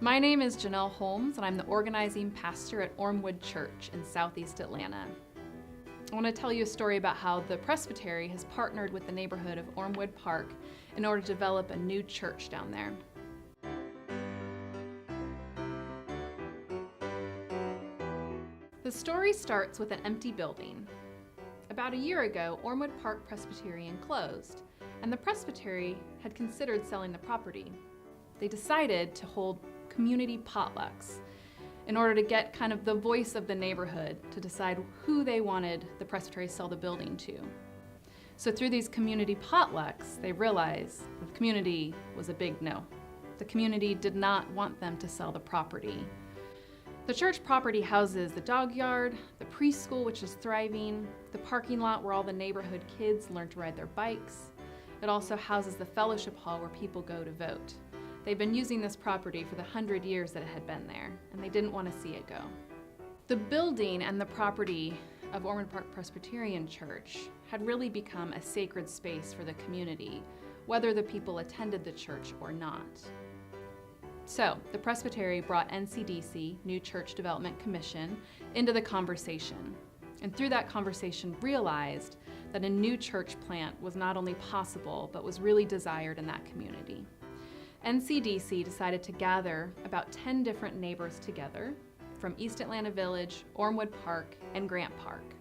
My name is Janelle Holmes, and I'm the organizing pastor at Ormewood Church in Southeast Atlanta. I want to tell you a story about how the Presbytery has partnered with the neighborhood of Ormewood Park in order to develop a new church down there. The story starts with an empty building. About a year ago, Ormewood Park Presbyterian closed, and the Presbytery had considered selling the property. They decided to hold community potlucks in order to get kind of the voice of the neighborhood to decide who they wanted the Presbytery to sell the building to. So through these community potlucks, they realized the community was a big no. The community did not want them to sell the property. The church property houses the dog yard, the preschool, which is thriving, the parking lot where all the neighborhood kids learn to ride their bikes. It also houses the fellowship hall where people go to vote. They've been using this property for the 100 years that it had been there, and they didn't want to see it go. The building and the property of Ormewood Park Presbyterian Church had really become a sacred space for the community, whether the people attended the church or not. So the Presbytery brought NCDC, New Church Development Commission, into the conversation. And through that conversation realized that a new church plant was not only possible, but was really desired in that community. NCDC decided to gather about 10 different neighbors together from East Atlanta Village, Ormewood Park, and Grant Park.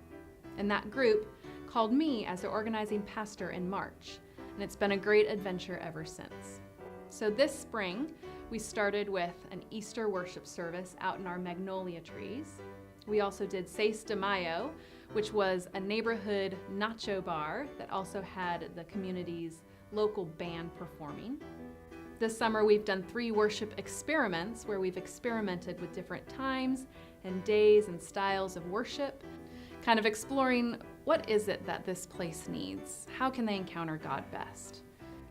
And that group called me as their organizing pastor in March, and it's been a great adventure ever since. So this spring, we started with an Easter worship service out in our magnolia trees. We also did Seis de Mayo, which was a neighborhood nacho bar that also had the community's local band performing. This summer, we've done 3 worship experiments where we've experimented with different times and days and styles of worship, kind of exploring what is it that this place needs? How can they encounter God best?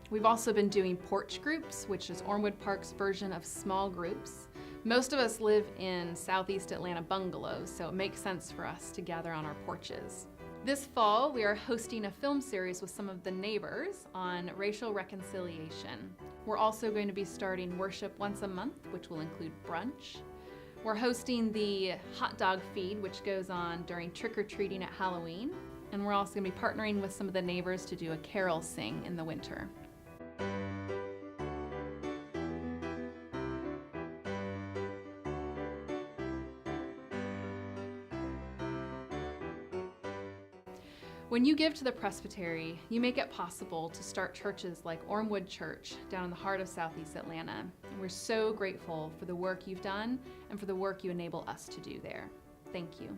We've also been doing porch groups, which is Ormewood Park's version of small groups. Most of us live in Southeast Atlanta bungalows, so it makes sense for us to gather on our porches. This fall, we are hosting a film series with some of the neighbors on racial reconciliation. We're also going to be starting worship once a month, which will include brunch. We're hosting the hot dog feed, which goes on during trick-or-treating at Halloween. And we're also going to be partnering with some of the neighbors to do a carol sing in the winter. When you give to the Presbytery, you make it possible to start churches like Ormewood Church down in the heart of Southeast Atlanta. And we're so grateful for the work you've done and for the work you enable us to do there. Thank you.